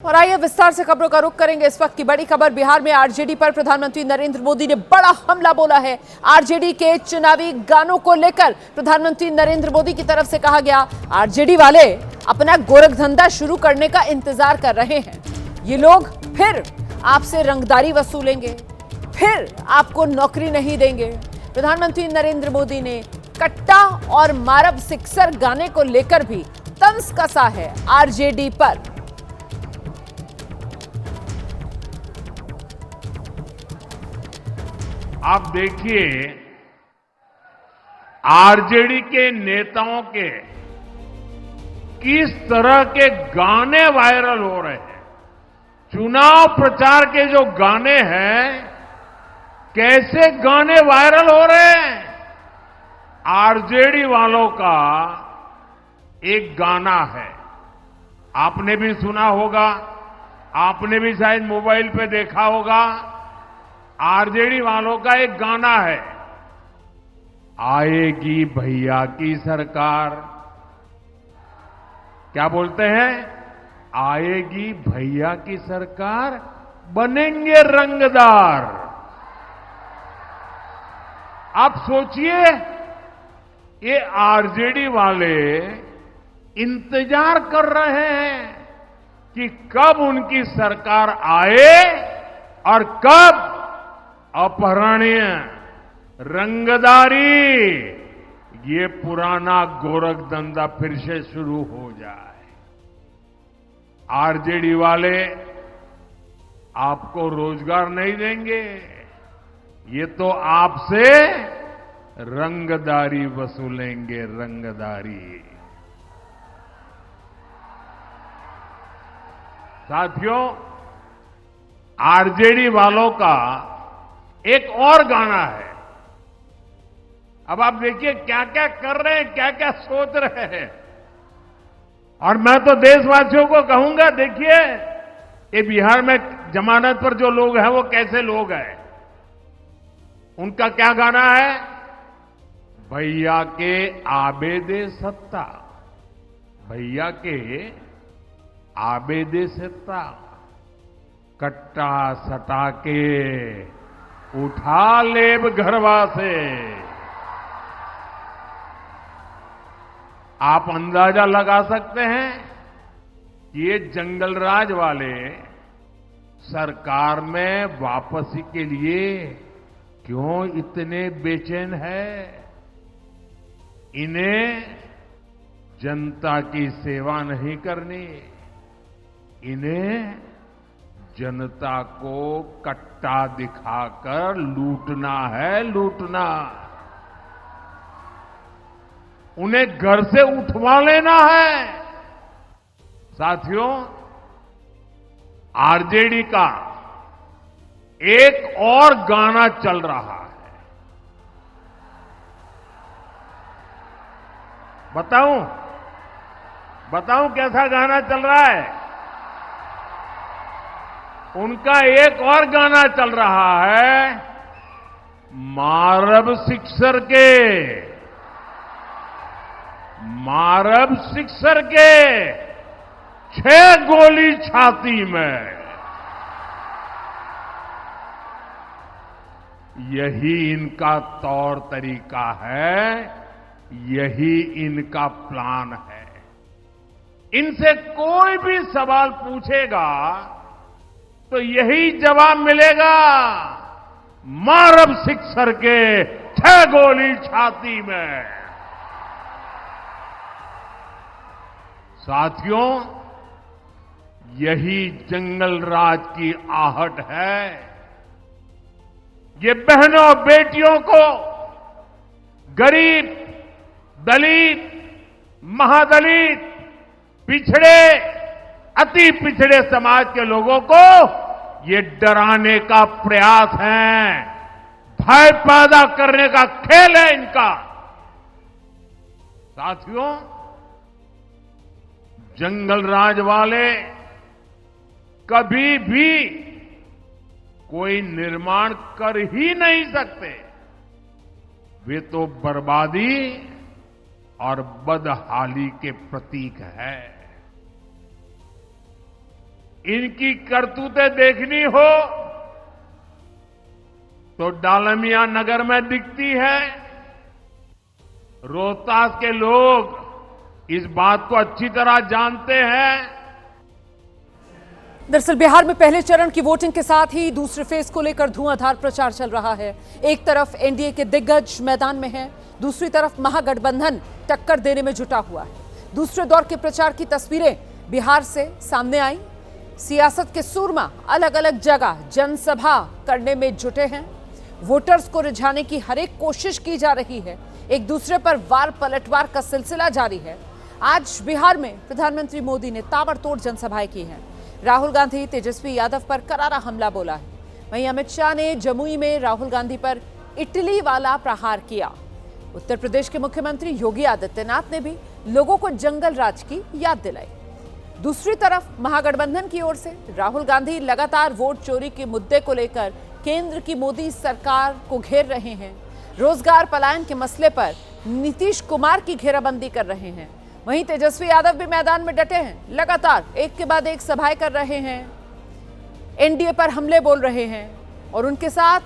और आइए विस्तार से खबरों का रुख करेंगे। इस वक्त की बड़ी खबर, बिहार में आरजेडी पर प्रधानमंत्री नरेंद्र मोदी ने बड़ा हमला बोला है। आरजेडी के चुनावी गानों को लेकर प्रधानमंत्री नरेंद्र मोदी की तरफ से कहा गया, आरजेडी वाले अपना गोरखधंधा शुरू करने का इंतजार कर रहे हैं। ये लोग फिर आपसे रंगदारी वसूलेंगे, फिर आपको नौकरी नहीं देंगे। प्रधानमंत्री नरेंद्र मोदी ने कट्टा और मारब सिक्सर गाने को लेकर भी तंज कसा है आरजेडी पर। आप देखिए, आरजेडी के नेताओं के किस तरह के गाने वायरल हो रहे हैं। चुनाव प्रचार के जो गाने हैं, कैसे गाने वायरल हो रहे हैं। आरजेडी वालों का एक गाना है, आपने भी सुना होगा, आपने भी शायद मोबाइल पे देखा होगा। आरजेडी वालों का एक गाना है, आएगी भैया की सरकार। क्या बोलते हैं? आएगी भैया की सरकार, बनेंगे रंगदार। आप सोचिए, ये आरजेडी वाले इंतजार कर रहे हैं कि कब उनकी सरकार आए और कब अपहरणीय, रंगदारी, ये पुराना गोरखधंधा फिर से शुरू हो जाए। आरजेडी वाले आपको रोजगार नहीं देंगे, ये तो आपसे रंगदारी वसूलेंगे, रंगदारी। साथियों, आरजेडी वालों का एक और गाना है। अब आप देखिए क्या क्या कर रहे हैं, क्या क्या सोच रहे हैं। और मैं तो देशवासियों को कहूंगा, देखिए ये बिहार में जमानत पर जो लोग हैं वो कैसे लोग हैं। उनका क्या गाना है? भैया के आबेदे सत्ता, भैया के आबेदे सत्ता, कट्टा सटा के उठा लेब घरवा से। आप अंदाजा लगा सकते हैं कि ये जंगलराज वाले सरकार में वापसी के लिए क्यों इतने बेचैन है। इन्हें जनता की सेवा नहीं करनी, इन्हें जनता को कट्टा दिखाकर लूटना है, लूटना। उन्हें घर से उठवा लेना है। साथियों, आरजेडी का एक और गाना चल रहा है। बताऊं कैसा गाना चल रहा है? उनका एक और गाना चल रहा है, मारब सिक्सर के, मारब सिक्सर के 6 गोली छाती में। यही इनका तौर तरीका है, यही इनका प्लान है। इनसे कोई भी सवाल पूछेगा तो यही जवाब मिलेगा, मारब सिक्सर के 6 गोली छाती में। साथियों, यही जंगल राज की आहट है। ये बहनों बेटियों को, गरीब, दलित, महादलित, पिछड़े, अति पिछड़े समाज के लोगों को ये डराने का प्रयास है, भय पैदा करने का खेल है इनका। साथियों, जंगल राज वाले कभी भी कोई निर्माण कर ही नहीं सकते। वे तो बर्बादी और बदहाली के प्रतीक है। इनकी करतूतें देखनी हो तो डालमिया नगर में दिखती है। रोहतास के लोग इस बात को अच्छी तरह जानते हैं। दरअसल बिहार में पहले चरण की वोटिंग के साथ ही दूसरे फेज को लेकर धुआंधार प्रचार चल रहा है। एक तरफ एनडीए के दिग्गज मैदान में हैं, दूसरी तरफ महागठबंधन टक्कर देने में जुटा हुआ है। दूसरे दौर के प्रचार की तस्वीरें बिहार से सामने आई। सियासत के सूरमा अलग अलग जगह जनसभा करने में जुटे हैं। वोटर्स को रिझाने की हर एक कोशिश की जा रही है। एक दूसरे पर वार पलटवार का सिलसिला जारी है। आज बिहार में प्रधानमंत्री मोदी ने ताबड़तोड़ जनसभाएं की हैं। राहुल गांधी तेजस्वी यादव पर करारा हमला बोला है। वहीं अमित शाह ने जमुई में राहुल गांधी पर इटली वाला प्रहार किया। उत्तर प्रदेश के मुख्यमंत्री योगी आदित्यनाथ ने भी लोगों को जंगल राज की याद दिलाई। दूसरी तरफ महागठबंधन की ओर से राहुल गांधी लगातार वोट चोरी के मुद्दे को लेकर केंद्र की मोदी सरकार को घेर रहे हैं। रोजगार पलायन के मसले पर नीतीश कुमार की घेराबंदी कर रहे हैं। वहीं तेजस्वी यादव भी मैदान में डटे हैं। लगातार एक के बाद एक सभाएं कर रहे हैं, एनडीए पर हमले बोल रहे हैं और उनके साथ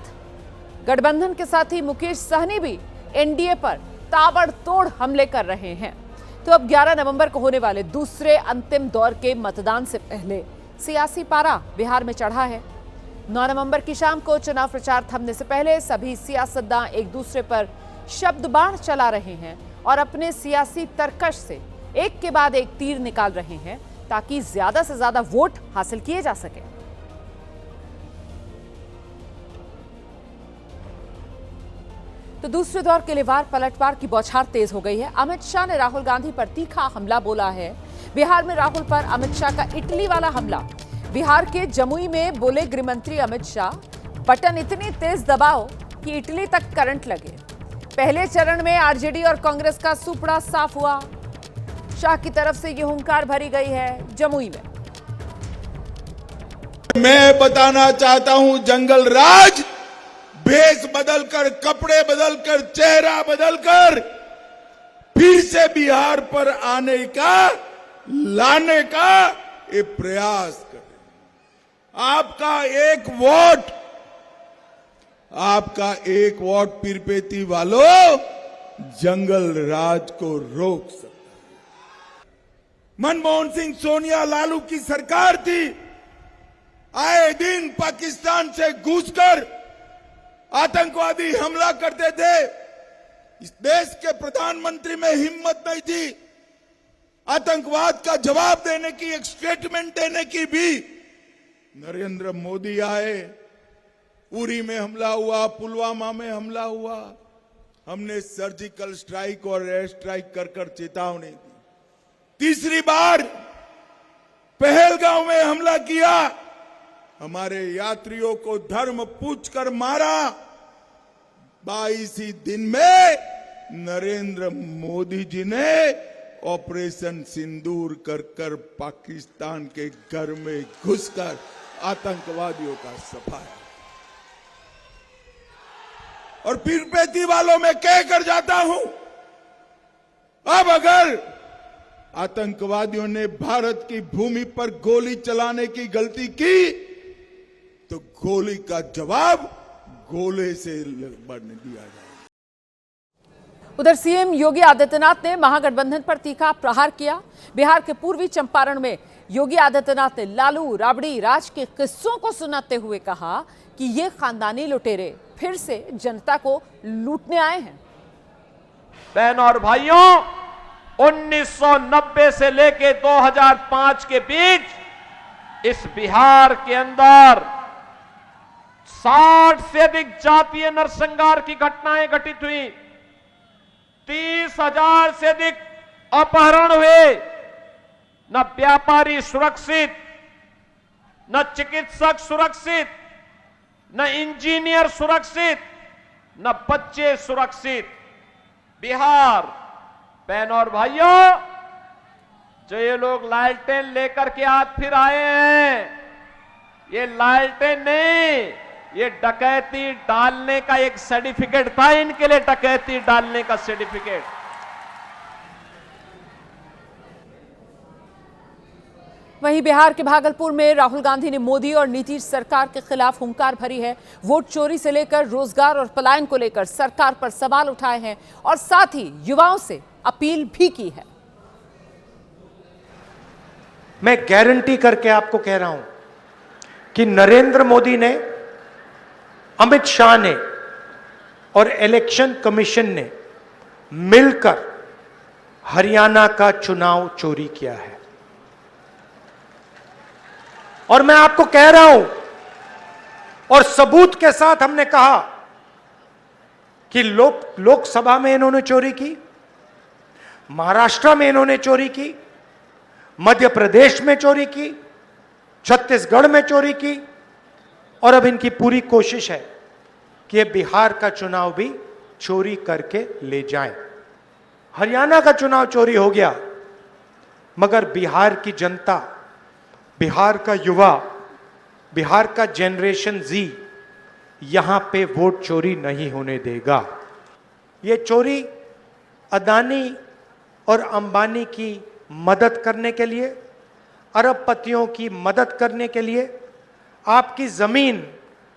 गठबंधन के साथी मुकेश सहनी भी एनडीए पर ताबड़तोड़ हमले कर रहे हैं। तो अब 11 नवंबर को होने वाले दूसरे अंतिम दौर के मतदान से पहले सियासी पारा बिहार में चढ़ा है। 9 नवंबर की शाम को चुनाव प्रचार थमने से पहले सभी सियासतदान एक दूसरे पर शब्द बाण चला रहे हैं और अपने सियासी तरकश से एक के बाद एक तीर निकाल रहे हैं ताकि ज्यादा से ज्यादा वोट हासिल किए जा सके। तो दूसरे दौर के लिए वार पलटवार की बौछार तेज हो गई है। अमित शाह ने राहुल गांधी पर तीखा हमला बोला है। बिहार में राहुल पर अमित शाह का इटली वाला हमला। बिहार के जमुई में बोले गृह मंत्री अमित शाह, बटन इतनी तेज दबाओ कि इटली तक करंट लगे। पहले चरण में आरजेडी और कांग्रेस का सुपड़ा साफ हुआ। शाह की तरफ से यह हुंकार भरी गई है जमुई में। मैं बताना चाहता हूं, जंगल राज भेष बदलकर, कपड़े बदलकर, चेहरा बदलकर फिर से बिहार पर आने का, लाने का ये प्रयास कर रहे हैं। आपका एक वोट पीरपेती वालों जंगल राज को रोक सकता है। मनमोहन सिंह, सोनिया, लालू की सरकार थी। आए दिन पाकिस्तान से घुसकर आतंकवादी हमला करते थे। इस देश के प्रधानमंत्री में हिम्मत नहीं थी आतंकवाद का जवाब देने की, एक स्टेटमेंट देने की भी। नरेंद्र मोदी आए, उरी में हमला हुआ, पुलवामा में हमला हुआ। हमने सर्जिकल स्ट्राइक और एयर स्ट्राइक कर चेतावनी दी। तीसरी बार पहलगांव में हमला किया, हमारे यात्रियों को धर्म पूछकर मारा। 22 ही दिन में नरेंद्र मोदी जी ने ऑपरेशन सिंदूर कर पाकिस्तान के घर में घुसकर आतंकवादियों का सफाया। और पीरपेती वालों में कह कर जाता हूं, अब अगर आतंकवादियों ने भारत की भूमि पर गोली चलाने की गलती की तो गोली का जवाब गोले से बढ़ने दिया जाए। उधर सीएम योगी आदित्यनाथ ने महागठबंधन पर तीखा प्रहार किया। बिहार के पूर्वी चंपारण में योगी आदित्यनाथ ने लालू राबड़ी राज के किस्सों को सुनाते हुए कहा कि ये खानदानी लुटेरे फिर से जनता को लूटने आए हैं। बहनों और भाइयों, 1990 से लेकर 2005 के बीच इस बिहार के अंदर 60 से अधिक जातीय नरसंहार की घटनाएं घटित हुई। 30,000 से अधिक अपहरण हुए। न व्यापारी सुरक्षित, न चिकित्सक सुरक्षित, न इंजीनियर सुरक्षित, न बच्चे सुरक्षित। बिहार, बहनों और भाइयों, जो ये लोग लालटेन लेकर के आज फिर आए हैं, ये लालटेन नहीं, ये डकैती डालने का एक सर्टिफिकेट था इनके लिए, डकैती डालने का सर्टिफिकेट। वहीं बिहार के भागलपुर में राहुल गांधी ने मोदी और नीतीश सरकार के खिलाफ हुंकार भरी है। वोट चोरी से लेकर रोजगार और पलायन को लेकर सरकार पर सवाल उठाए हैं और साथ ही युवाओं से अपील भी की है। मैं गारंटी करके आपको कह रहा हूं कि नरेंद्र मोदी ने, अमित शाह ने और इलेक्शन कमीशन ने मिलकर हरियाणा का चुनाव चोरी किया है। और मैं आपको कह रहा हूं और सबूत के साथ हमने कहा कि लोकसभा में इन्होंने चोरी की, महाराष्ट्र में इन्होंने चोरी की, मध्य प्रदेश में चोरी की, छत्तीसगढ़ में चोरी की और अब इनकी पूरी कोशिश है कि ये बिहार का चुनाव भी चोरी करके ले जाएं। हरियाणा का चुनाव चोरी हो गया, मगर बिहार की जनता, बिहार का युवा, बिहार का जनरेशन जी यहां पे वोट चोरी नहीं होने देगा। ये चोरी अदानी और अंबानी की मदद करने के लिए, अरबपतियों की मदद करने के लिए, आपकी जमीन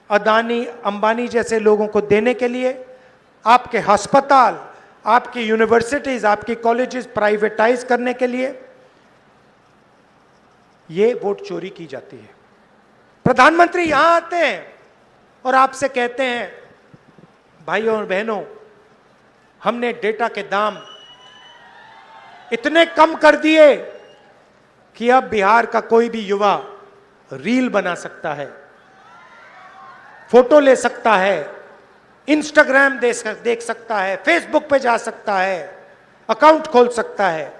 अदानी अंबानी जैसे लोगों को देने के लिए, आपके अस्पताल, आपकी यूनिवर्सिटीज, आपकी कॉलेजेस प्राइवेटाइज करने के लिए ये वोट चोरी की जाती है। प्रधानमंत्री यहां आते हैं और आपसे कहते हैं, भाइयों और बहनों, हमने डेटा के दाम इतने कम कर दिए कि अब बिहार का कोई भी युवा रील बना सकता है, फोटो ले सकता है, इंस्टाग्राम देख सकता है, फेसबुक पे जा सकता है, अकाउंट खोल सकता है।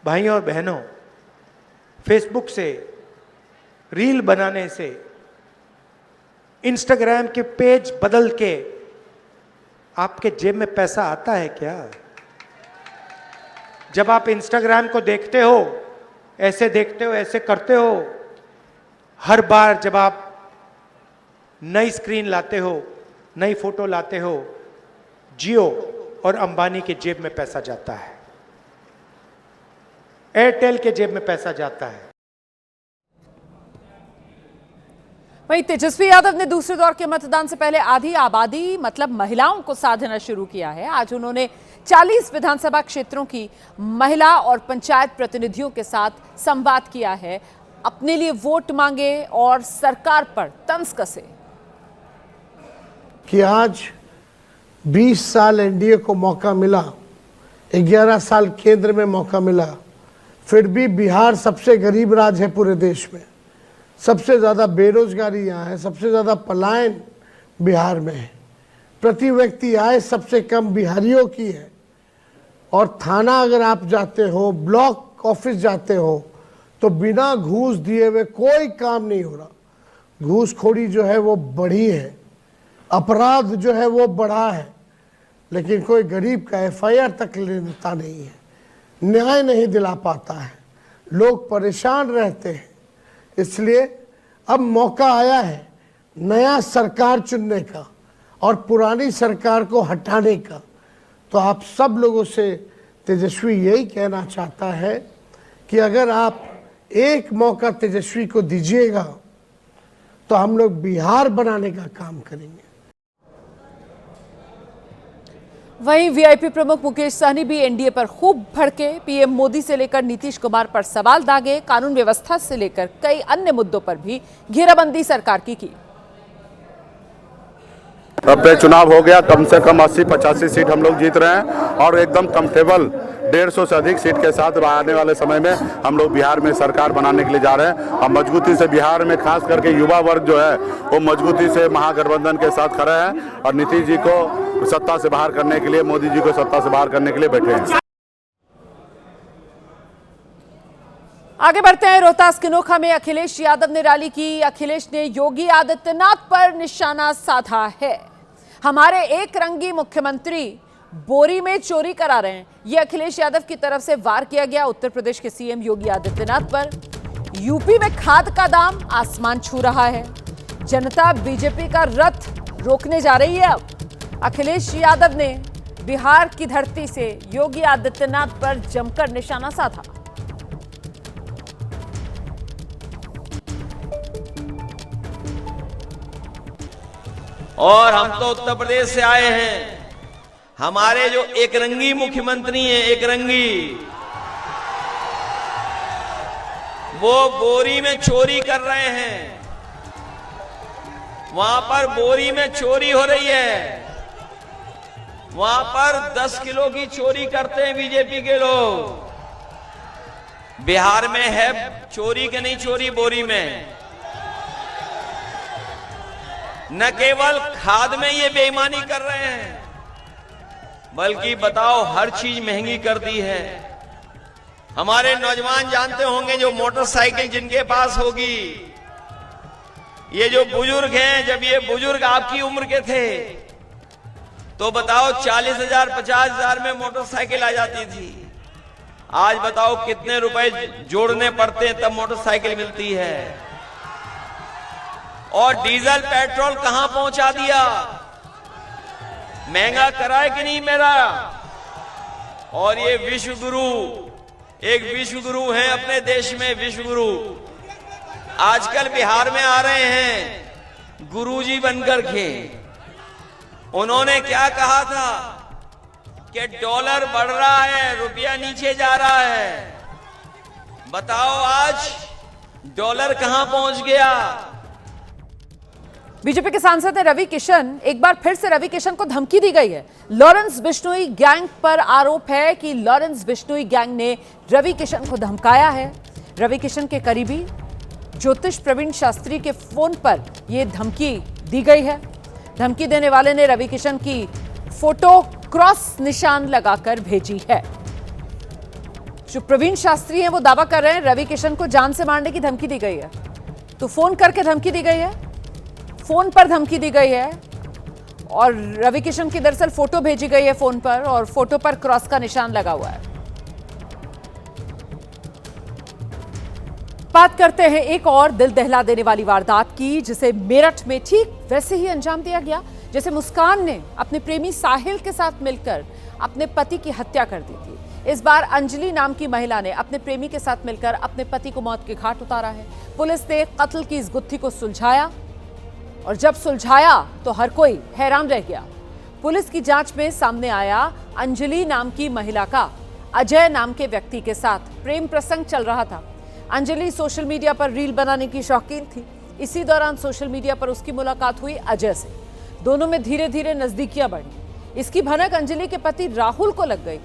भाइयों और बहनों, फेसबुक से, रील बनाने से, इंस्टाग्राम के पेज बदल के आपके जेब में पैसा आता है क्या? जब आप इंस्टाग्राम को देखते हो, ऐसे देखते हो, ऐसे करते हो, हर बार जब आप नई स्क्रीन लाते हो, नई फोटो लाते हो, जियो और अंबानी के जेब में पैसा जाता है, एयरटेल के जेब में पैसा जाता है। वहीं तेजस्वी यादव ने दूसरे दौर के मतदान से पहले आधी आबादी मतलब महिलाओं को साधना शुरू किया है। आज उन्होंने 40 विधानसभा क्षेत्रों की महिला और पंचायत प्रतिनिधियों के साथ संवाद किया है, अपने लिए वोट मांगे और सरकार पर तंज कसे। कि आज 20 साल एनडीए को मौका मिला, 11 साल केंद्र में मौका मिला, फिर भी बिहार सबसे गरीब राज्य है पूरे देश में। सबसे ज़्यादा बेरोजगारी यहाँ है, सबसे ज़्यादा पलायन बिहार में है, प्रति व्यक्ति आय सबसे कम बिहारियों की है। और थाना अगर आप जाते हो, ब्लॉक ऑफिस जाते हो, तो बिना घूस दिए हुए कोई काम नहीं हो रहा। घूसखोरी जो है वो बढ़ी है, अपराध जो है वो बढ़ा है, लेकिन कोई गरीब का एफआईआर तक लेता नहीं है, न्याय नहीं दिला पाता है, लोग परेशान रहते हैं। इसलिए अब मौका आया है नया सरकार चुनने का और पुरानी सरकार को हटाने का। तो आप सब लोगों से तेजस्वी यही कहना चाहता है कि अगर आप एक मौका तेजस्वी को दीजिएगा तो हम लोग बिहार बनाने का काम करेंगे। वहीं वीआईपी प्रमुख मुकेश सहनी भी एनडीए पर खूब भड़के। पीएम मोदी से लेकर नीतीश कुमार पर सवाल दागे, कानून व्यवस्था से लेकर कई अन्य मुद्दों पर भी घेराबंदी सरकार की। अब चुनाव हो गया, कम से कम 80-85 सीट हम लोग जीत रहे हैं और एकदम कंफर्टेबल 150 से अधिक सीट के साथ आने वाले समय में हम लोग बिहार में सरकार बनाने के लिए जा रहे हैं। और मजबूती से बिहार में खास करके युवा वर्ग जो है वो मजबूती से महागठबंधन के साथ खड़े हैं और नीतीश जी को सत्ता से बाहर करने के लिए, मोदी जी को सत्ता से बाहर करने के लिए बैठे हैं। आगे बढ़ते हैं। रोहतास के नोखा में अखिलेश यादव ने रैली की। अखिलेश ने योगी आदित्यनाथ पर निशाना साधा है। हमारे एक रंगी मुख्यमंत्री बोरी में चोरी करा रहे हैं, यह अखिलेश यादव की तरफ से वार किया गया उत्तर प्रदेश के सीएम योगी आदित्यनाथ पर। यूपी में खाद का दाम आसमान छू रहा है, जनता बीजेपी का रथ रोकने जा रही है। अब अखिलेश यादव ने बिहार की धरती से योगी आदित्यनाथ पर जमकर निशाना साधा। और हम तो उत्तर प्रदेश से आए हैं। हमारे जो एक रंगी मुख्यमंत्री हैं, एक रंगी, वो बोरी में चोरी कर रहे हैं। वहां पर बोरी में चोरी हो रही है। वहां पर 10 किलो की चोरी करते हैं बीजेपी के लोग। बिहार में है चोरी के नहीं चोरी बोरी में। न केवल खाद में ये बेईमानी कर रहे हैं, बल्कि बताओ हर चीज महंगी कर दी है। हमारे नौजवान जानते होंगे, जो मोटरसाइकिल जिनके पास होगी, ये जो बुजुर्ग हैं, जब ये बुजुर्ग आपकी उम्र के थे तो बताओ 40,000 50,000 में मोटरसाइकिल आ जाती थी। आज बताओ कितने रुपए जोड़ने पड़ते हैं तब मोटरसाइकिल मिलती है। और डीजल पेट्रोल कहां पहुंचा दिया, महंगा कराए कि नहीं मेरा। और ये विश्व गुरु, एक विश्व गुरु हैं अपने देश में, विश्व गुरु आजकल बिहार में आ रहे हैं गुरुजी बनकर के। उन्होंने क्या कहा था कि डॉलर बढ़ रहा है, रुपया नीचे जा रहा है। बताओ आज डॉलर कहां पहुंच गया। बीजेपी के सांसद है रवि किशन, एक बार फिर से रवि किशन को धमकी दी गई है। लॉरेंस बिश्नोई गैंग पर आरोप है कि लॉरेंस बिश्नोई गैंग ने रवि किशन को धमकाया है। रवि किशन के करीबी ज्योतिष प्रवीण शास्त्री के फोन पर यह धमकी दी गई है। धमकी देने वाले ने रवि किशन की फोटो क्रॉस निशान लगाकर भेजी है। जो प्रवीण शास्त्री हैं वो दावा कर रहे हैं रवि किशन को जान से मारने की धमकी दी गई है। तो फोन करके धमकी दी गई है, फोन पर धमकी दी गई है और रवि किशन की दरअसल फोटो भेजी गई है फोन पर, और फोटो पर क्रॉस का निशान लगा हुआ है। बात करते हैं एक और दिल दहला देने वाली वारदात की, जिसे मेरठ में ठीक वैसे ही अंजाम दिया गया जैसे मुस्कान ने अपने प्रेमी साहिल के साथ मिलकर अपने पति की हत्या कर दी थी। इस बार अंजलि नाम की महिला ने अपने प्रेमी के साथ मिलकर अपने पति को मौत के घाट उतारा है। पुलिस ने कत्ल की इस गुत्थी को सुलझाया, और जब सुलझाया तो हर कोई हैरान रह गया। पुलिस की जांच में सामने आया अंजलि नाम की महिला का अजय नाम के व्यक्ति के साथ प्रेम प्रसंग चल रहा था। अंजलि सोशल मीडिया पर रील बनाने की शौकीन थी। इसी दौरान सोशल मीडिया पर उसकी मुलाकात हुई अजय से। दोनों में धीरे धीरे नजदीकियां बढ़ी। इसकी भनक अंजलि के पति राहुल को लग गई।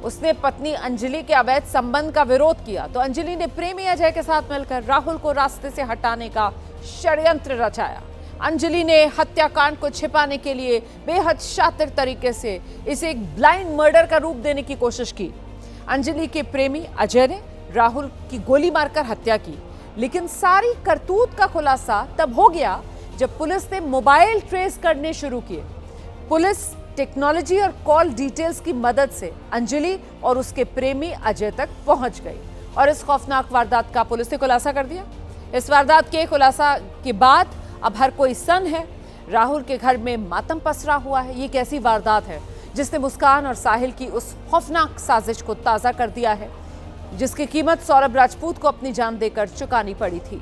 उसने पत्नी अंजलि के अवैध संबंध का विरोध किया तो अंजलि ने प्रेमी अजय के साथ मिलकर राहुल को रास्ते से हटाने का षड्यंत्र रचाया। अंजलि ने हत्याकांड को छिपाने के लिए बेहद शातिर तरीके से इसे एक ब्लाइंड मर्डर का रूप देने की कोशिश की। अंजलि के प्रेमी अजय ने राहुल की गोली मारकर हत्या की, लेकिन सारी करतूत का खुलासा तब हो गया जब पुलिस ने मोबाइल ट्रेस करने शुरू किए। पुलिस टेक्नोलॉजी और कॉल डिटेल्स की मदद से अंजलि और उसके प्रेमी अजय तक पहुंच गई और इस खौफनाक वारदात का पुलिस ने खुलासा कर दिया। इस वारदात के खुलासा के बाद अब हर कोई सन है। राहुल के घर में मातम पसरा हुआ है। ये कैसी वारदात है जिसने मुस्कान और साहिल की उस खौफनाक साजिश को ताजा कर दिया है, जिसकी कीमत सौरभ राजपूत को अपनी जान देकर चुकानी पड़ी थी।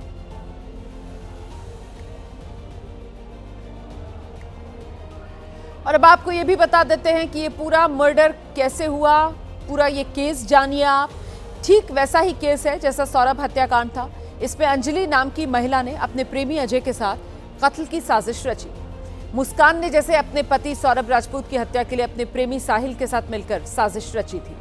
और अब आपको यह भी बता देते हैं कि ये पूरा मर्डर कैसे हुआ, पूरा ये केस जानिए आप। ठीक वैसा ही केस है जैसा सौरभ हत्याकांड था। इसमें अंजलि नाम की महिला ने अपने प्रेमी अजय के साथ कत्ल की साजिश रची। मुस्कान ने जैसे अपने पति सौरभ राजपूत की हत्या के लिए अपने प्रेमी साहिल के साथ मिलकर साजिश रची थी।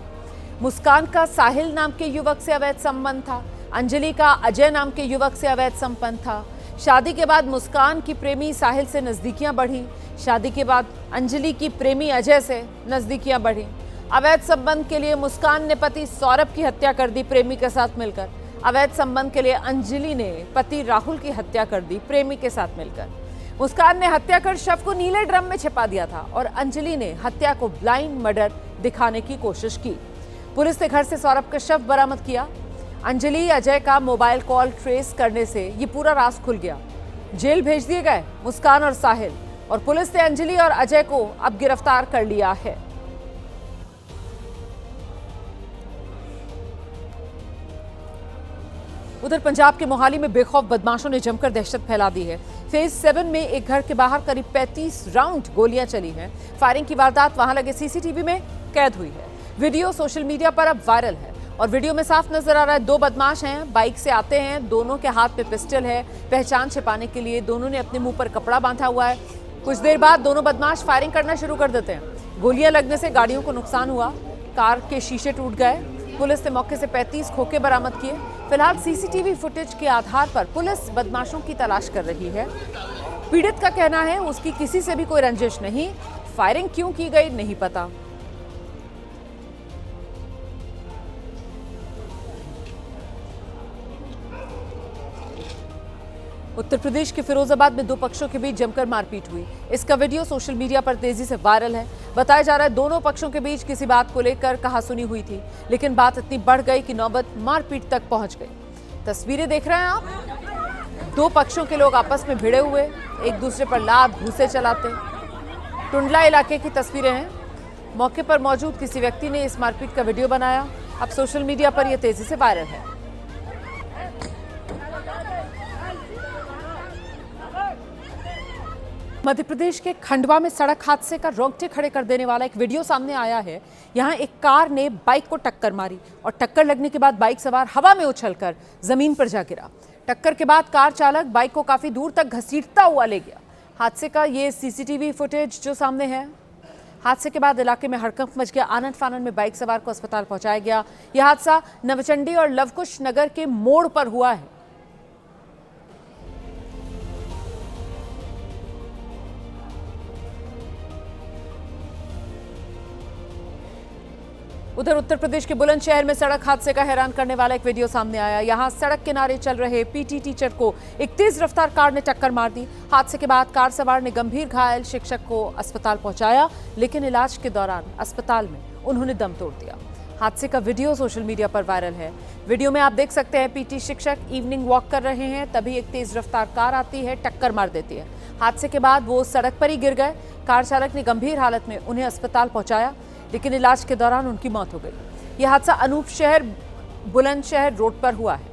मुस्कान का साहिल नाम के युवक से अवैध संबंध था। अंजलि का अजय नाम के युवक से अवैध संबंध था। शादी के बाद मुस्कान की प्रेमी साहिल से नजदीकियां बढ़ी। शादी के बाद अंजलि की प्रेमी अजय से नजदीकियां बढ़ी। अवैध संबंध के लिए मुस्कान ने पति सौरभ की हत्या कर दी प्रेमी के साथ मिलकर। अवैध संबंध के लिए अंजलि ने पति राहुल की हत्या कर दी प्रेमी के साथ मिलकर। मुस्कान ने हत्या कर शव को नीले ड्रम में छिपा दिया था और अंजलि ने हत्या को ब्लाइंड मर्डर दिखाने की कोशिश की। पुलिस ने घर से सौरभ का शव बरामद किया। अंजलि अजय का मोबाइल कॉल ट्रेस करने से ये पूरा राज खुल गया। जेल भेज दिए गए मुस्कान और साहिल, और पुलिस ने अंजलि और अजय को अब गिरफ्तार कर लिया है। उधर पंजाब के मोहाली में बेखौफ बदमाशों ने जमकर दहशत फैला दी है। फेज 7 में एक घर के बाहर करीब 35 राउंड गोलियां चली हैं। फायरिंग की वारदात वहां लगे सीसीटीवी में कैद हुई है। वीडियो सोशल मीडिया पर अब वायरल है और वीडियो में साफ नजर आ रहा है 2 बदमाश हैं, बाइक से आते हैं, दोनों के हाथ में पिस्टल है। पहचान छिपाने के लिए दोनों ने अपने मुंह पर कपड़ा बांधा हुआ है। कुछ देर बाद दोनों बदमाश फायरिंग करना शुरू कर देते हैं। गोलियां लगने से गाड़ियों को नुकसान हुआ, कार के शीशे टूट गए। पुलिस ने मौके से 35 खोखे बरामद किए। फिलहाल सीसीटीवी फुटेज के आधार पर पुलिस बदमाशों की तलाश कर रही है। पीड़ित का कहना है उसकी किसी से भी कोई रंजिश नहीं, फायरिंग क्यों की गई नहीं पता। उत्तर प्रदेश के फिरोजाबाद में 2 पक्षों के बीच जमकर मारपीट हुई। इसका वीडियो सोशल मीडिया पर तेजी से वायरल है। बताया जा रहा है दोनों पक्षों के बीच किसी बात को लेकर कहासुनी हुई थी, लेकिन बात इतनी बढ़ गई कि नौबत मारपीट तक पहुंच गई। तस्वीरें देख रहे हैं आप, 2 पक्षों के लोग आपस में भिड़े हुए एक दूसरे पर लात घूंसे चलाते। टुंडला इलाके की तस्वीरें हैं। मौके पर मौजूद किसी व्यक्ति ने इस मारपीट का वीडियो बनाया। अब सोशल मीडिया पर यह तेजी से वायरल है। मध्य प्रदेश के खंडवा में सड़क हादसे का रोंगटे खड़े कर देने वाला एक वीडियो सामने आया है। यहां एक कार ने बाइक को टक्कर मारी और टक्कर लगने के बाद बाइक सवार हवा में उछलकर जमीन पर जा गिरा। टक्कर के बाद कार चालक बाइक को काफी दूर तक घसीटता हुआ ले गया। हादसे का ये सीसीटीवी फुटेज जो सामने है। हादसे के बाद इलाके में हड़कंप मच गया। आनन फानन में बाइक सवार को अस्पताल पहुंचाया गया। यह हादसा नवचंडी और लवकुश नगर के मोड़ पर हुआ है। उधर उत्तर प्रदेश के बुलंदशहर में सड़क हादसे का हैरान करने वाला एक वीडियो सामने आया। यहां सड़क किनारे चल रहे पीटी टीचर को एक तेज रफ्तार कार ने टक्कर मार दी। हादसे के बाद कार सवार ने गंभीर घायल शिक्षक को अस्पताल पहुंचाया, लेकिन इलाज के दौरान अस्पताल में उन्होंने दम तोड़ दिया। हादसे का वीडियो सोशल मीडिया पर वायरल है। वीडियो में आप देख सकते हैं पीटी शिक्षक इवनिंग वॉक कर रहे हैं, तभी एक तेज रफ्तार कार आती है, टक्कर मार देती है। हादसे के बाद वो सड़क पर ही गिर गए। कार चालक ने गंभीर हालत में उन्हें अस्पताल पहुंचाया, लेकिन इलाज के दौरान उनकी मौत हो गई। यह हादसा अनूप शहर बुलंदशहर रोड पर हुआ है।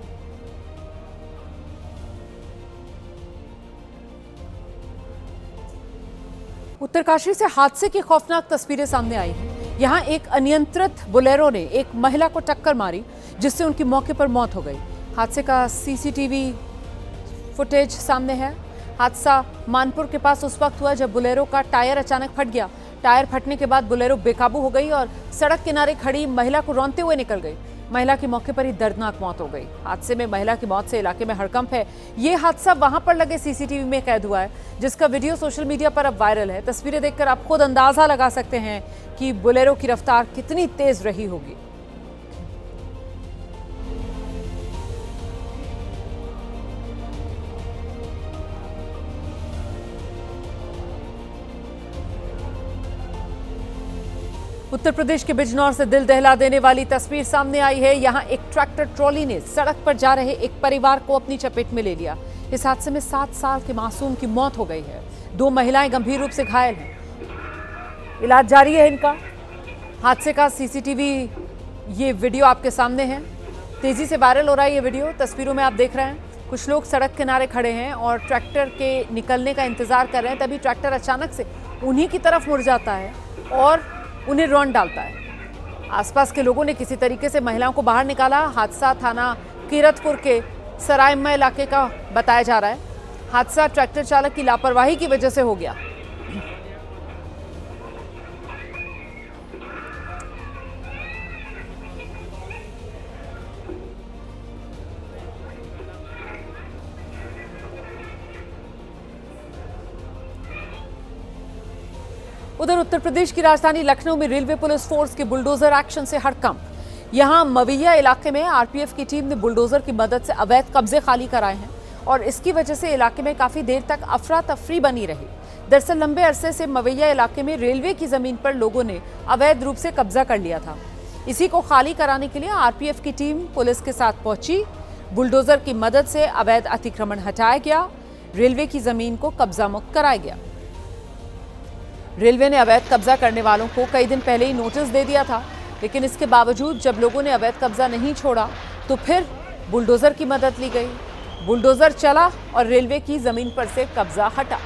उत्तरकाशी से हादसे की खौफनाक तस्वीरें सामने आई हैं। यहां एक अनियंत्रित बोलेरो ने एक महिला को टक्कर मारी, जिससे उनकी मौके पर मौत हो गई। हादसे का सीसीटीवी फुटेज सामने है। हादसा मानपुर के पास उस वक्त हुआ जब बोलेरो का टायर अचानक फट गया। टायर फटने के बाद बोलेरो बेकाबू हो गई और सड़क किनारे खड़ी महिला को रौंदते हुए निकल गई। महिला की मौके पर ही दर्दनाक मौत हो गई। हादसे में महिला की मौत से इलाके में हड़कंप है। ये हादसा वहां पर लगे सीसीटीवी में कैद हुआ है, जिसका वीडियो सोशल मीडिया पर अब वायरल है। तस्वीरें देखकर आप खुद अंदाजा लगा सकते हैं कि बोलेरो की रफ्तार कितनी तेज रही होगी। उत्तर प्रदेश के बिजनौर से दिल दहला देने वाली तस्वीर सामने आई है। यहां एक ट्रैक्टर ट्रॉली ने सड़क पर जा रहे एक परिवार को अपनी चपेट में ले लिया। इस हादसे में 7 साल के मासूम की मौत हो गई है। 2 महिलाएं गंभीर रूप से घायल हैं। इलाज जारी है इनका। हादसे का सीसीटीवी ये वीडियो आपके सामने है। तेजी से वायरल हो रहा है ये वीडियो। तस्वीरों में आप देख रहे हैं कुछ लोग सड़क किनारे खड़े हैं और ट्रैक्टर के निकलने का इंतजार कर रहे हैं। तभी ट्रैक्टर अचानक से उन्हीं की तरफ मुड़ जाता है और उन्हें रौंद डालता है। आसपास के लोगों ने किसी तरीके से महिलाओं को बाहर निकाला। हादसा थाना कीरतपुर के सरायम्मा इलाके का बताया जा रहा है। हादसा ट्रैक्टर चालक की लापरवाही की वजह से हो गया। उधर उत्तर प्रदेश की राजधानी लखनऊ में रेलवे पुलिस फोर्स के बुलडोजर एक्शन से हड़कंप। यहां मवैया इलाके में आरपीएफ की टीम ने बुलडोजर की मदद से अवैध कब्जे खाली कराए हैं और इसकी वजह से इलाके में काफी देर तक अफरा तफरी बनी रही। दरअसल लंबे अरसे से मवैया इलाके में रेलवे की जमीन पर लोगों ने अवैध रूप से कब्जा कर लिया था। इसी को खाली कराने के लिए आरपीएफ की टीम पुलिस के साथ पहुंची। बुलडोजर की मदद से अवैध अतिक्रमण हटाया गया। रेलवे की जमीन को कब्जा मुक्त कराया गया। रेलवे ने अवैध कब्जा करने वालों को कई दिन पहले ही नोटिस दे दिया था, लेकिन इसके बावजूद जब लोगों ने अवैध कब्जा नहीं छोड़ा तो फिर बुलडोजर की मदद ली गई। बुलडोजर चला और रेलवे की जमीन पर से कब्जा हटा।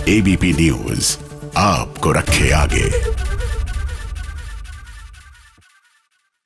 एबीपी न्यूज आपको रखे आगे।